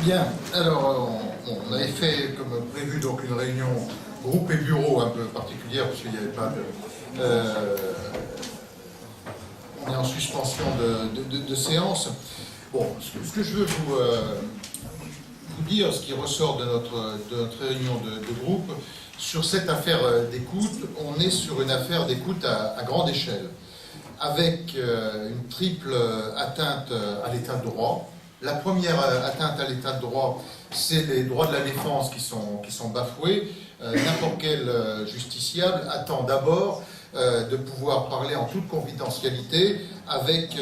Bien, alors on avait fait comme prévu donc une réunion groupe et bureau un peu particulière parce qu'il n'y avait pas de... on est en suspension de séance. Bon, ce que je veux vous dire, ce qui ressort de notre réunion de groupe, sur cette affaire d'écoute, on est sur une affaire d'écoute à grande échelle, avec une triple atteinte à l'état de droit. La première atteinte à l'état de droit, c'est les droits de la défense qui sont bafoués. N'importe quel justiciable attend d'abord de pouvoir parler en toute confidentialité avec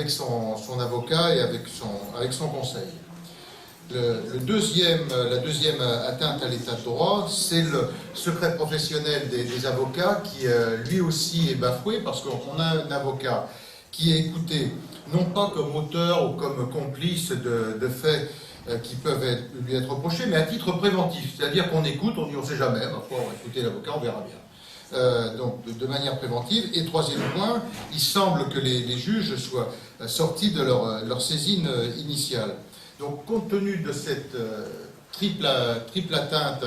son avocat et avec son conseil. La deuxième atteinte à l'état de droit, c'est le secret professionnel des avocats qui lui aussi est bafoué parce qu'on a un avocat qui est écouté non pas comme auteur ou comme complice de faits qui peuvent lui être reprochés, mais à titre préventif. C'est-à-dire qu'on écoute, on dit on ne sait jamais, parfois on va écouter l'avocat, on verra bien. Donc de manière préventive. Et troisième point, il semble que les juges soient sortis de leur saisine initiale. Donc compte tenu de cette triple atteinte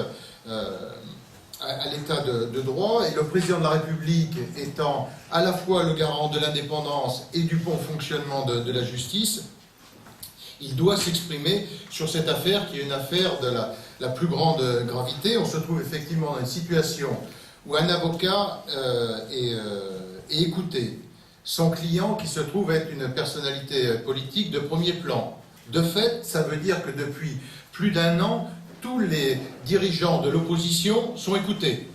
à l'état de droit, et le président de la République étant à la fois le garant de l'indépendance et du bon fonctionnement de la justice, il doit s'exprimer sur cette affaire qui est une affaire de la plus grande gravité. On se trouve effectivement dans une situation où un avocat est écouté, son client qui se trouve être une personnalité politique de premier plan. De fait, ça veut dire que depuis plus d'un an, tous les dirigeants de l'opposition ont été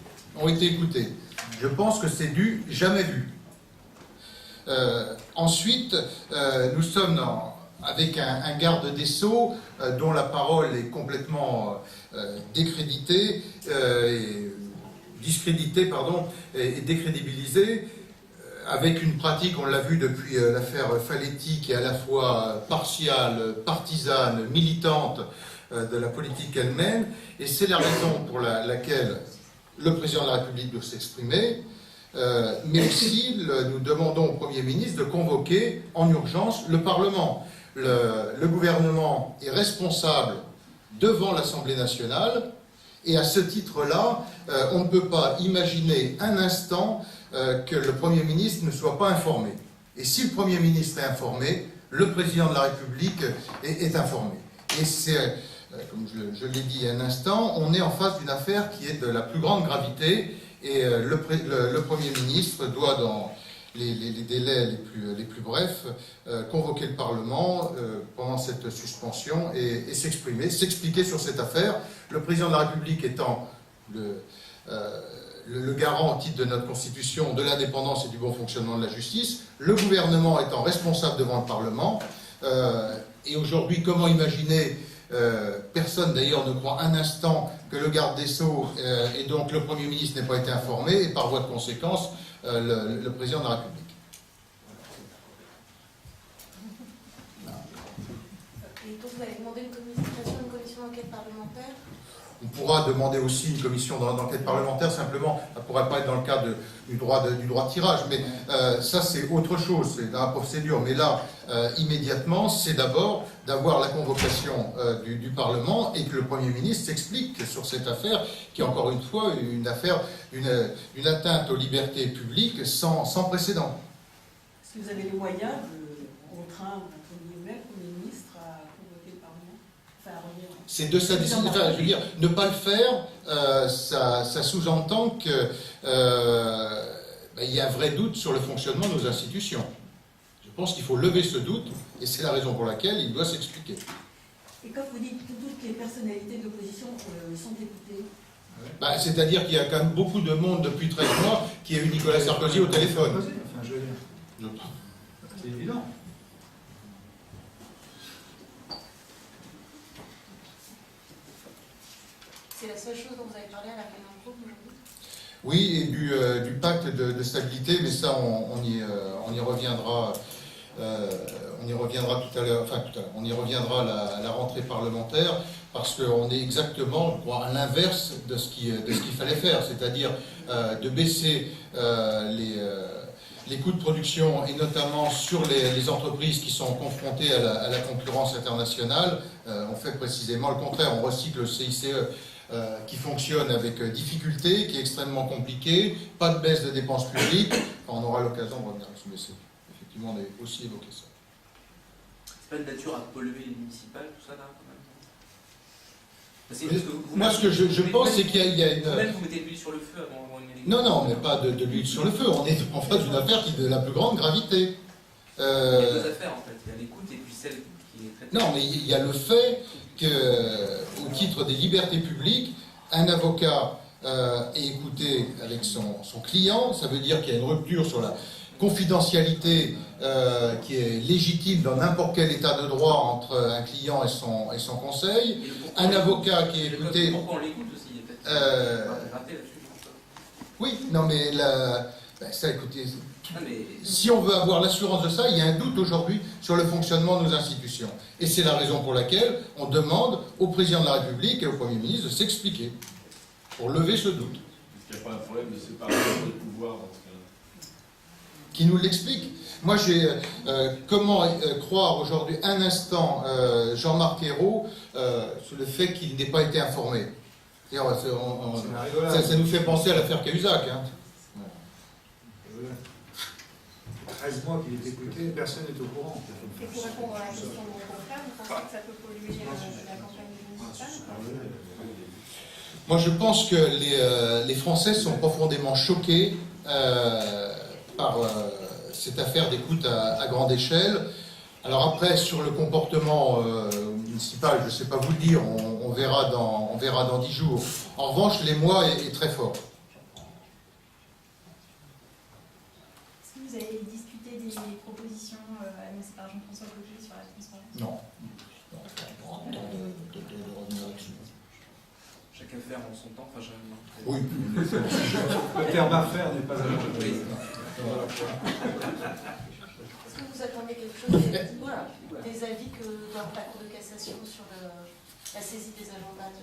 écoutés. Je pense que c'est du jamais vu. Ensuite, nous sommes avec un garde des Sceaux dont la parole est complètement discréditée et décrédibilisée, avec une pratique, on l'a vu depuis l'affaire Faletti, qui est à la fois partiale, partisane, militante de la politique elle-même, et c'est la raison pour laquelle le président de la République doit s'exprimer, mais aussi nous demandons au Premier ministre de convoquer en urgence le Parlement. Le gouvernement est responsable devant l'Assemblée nationale, et à ce titre-là, on ne peut pas imaginer un instant que le Premier ministre ne soit pas informé. Et si le Premier ministre est informé, le Président de la République est informé. Et c'est, comme je l'ai dit il y a un instant, on est en face d'une affaire qui est de la plus grande gravité, et le Premier ministre doit, dans les délais les plus brefs, convoquer le Parlement pendant cette suspension et s'expliquer sur cette affaire. Le Président de la République étant le garant au titre de notre Constitution de l'indépendance et du bon fonctionnement de la justice, le gouvernement étant responsable devant le Parlement, et aujourd'hui, comment imaginer, personne d'ailleurs ne croit un instant que le garde des Sceaux et donc le Premier ministre n'ait pas été informé, et par voie de conséquence, le Président de la République. Et donc vous avez demandé une commission d'enquête parlementaire? On pourra demander aussi une commission d'enquête parlementaire, simplement, ça ne pourrait pas être dans le cadre du droit de tirage, mais ça c'est autre chose, c'est dans la procédure. Mais là, immédiatement, c'est d'abord d'avoir la convocation du Parlement et que le Premier ministre s'explique sur cette affaire, qui est encore une fois une affaire, une atteinte aux libertés publiques sans précédent. Est-ce que vous avez les moyens de contraindre le Premier ministre à convoquer le Parlement, enfin à revenir? C'est de sa décision. Enfin, je veux dire, ne pas le faire, ça sous-entend que il y a un vrai doute sur le fonctionnement de nos institutions. Je pense qu'il faut lever ce doute, et c'est la raison pour laquelle il doit s'expliquer. Et quand vous dites que toutes les personnalités de l'opposition sont écoutées, c'est-à-dire qu'il y a quand même beaucoup de monde depuis 13 mois qui a eu Nicolas Sarkozy au téléphone. Enfin, je veux dire. C'est évident. C'est la seule chose dont vous avez parlé à la réunion de groupe aujourd'hui? Oui, et du pacte de stabilité, mais ça, on y reviendra. On y reviendra tout à l'heure. Enfin, tout à l'heure. On y reviendra à la rentrée parlementaire, parce qu'on est exactement, je crois, à l'inverse de ce qu'il fallait faire, c'est-à-dire de baisser les coûts de production et notamment sur les entreprises qui sont confrontées à la concurrence internationale, on fait précisément le contraire. On recycle le CICE qui fonctionne avec difficulté, qui est extrêmement compliqué, pas de baisse de dépenses publiques. Enfin, on aura l'occasion de revenir là-dessus, mais effectivement, on a aussi évoqué ça. C'est pas de nature à polluer les municipales, tout ça là quand même. Moi, ce que je pense, c'est qu'il y a une... Vous-même, vous mettez de l'huile sur le feu avant une élection. Non, on n'est pas de l'huile sur le feu. On est en face d'une affaire qui est de la plus grande gravité. Il y a deux affaires en fait. Il y a l'écoute et puis celle qui est traitée. Non, mais il y a le fait qu'au titre des libertés publiques, un avocat est écouté avec son client. Ça veut dire qu'il y a une rupture sur la confidentialité qui est légitime dans n'importe quel état de droit entre un client et son conseil. Un avocat qui est écouté... Pourquoi on l'écoute aussi? Il y a peut-être raté là-dessus. Oui, non mais ça, écoutez, Ah, mais... si on veut avoir l'assurance de ça, il y a un doute aujourd'hui sur le fonctionnement de nos institutions. Et c'est la raison pour laquelle on demande au président de la République et au Premier ministre de s'expliquer, pour lever ce doute. Est-ce qu'il n'y a pas un problème de séparation des pouvoirs dans ce cas-là? Qui nous l'explique. Moi, comment croire aujourd'hui un instant Jean-Marc Ayrault sur le fait qu'il n'ait pas été informé. Ça nous fait penser à l'affaire Cahuzac. Hein. 13 mois qu'il est écouté, personne n'est au courant. Et pour répondre à la question de mon confrère, vous pensez que ça peut polluer la campagne municipale? Moi, je pense que les Français sont profondément choqués par cette affaire d'écoute à grande échelle. Alors après, sur le comportement municipal, je ne sais pas vous le dire, on verra dans 10 jours. En revanche, l'émoi est très fort. Est-ce que vous avez discuté des propositions annoncées par Jean-François Copé sur la transparence? Non. Chaque affaire en son temps, enfin jamais. Oui. Le terme affaire n'est pas à la Oui. Est-ce que vous attendez quelque chose des avis que dans la Cour de cassation sur la saisie des agendas de...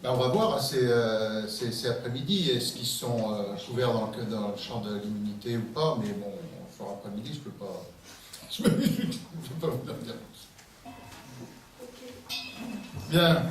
On va voir, c'est après-midi, est-ce qu'ils sont couverts dans le champ de l'immunité ou pas, mais bon, il faudra après-midi, je ne peux pas... Je peux pas vous dire. Ok. Bien.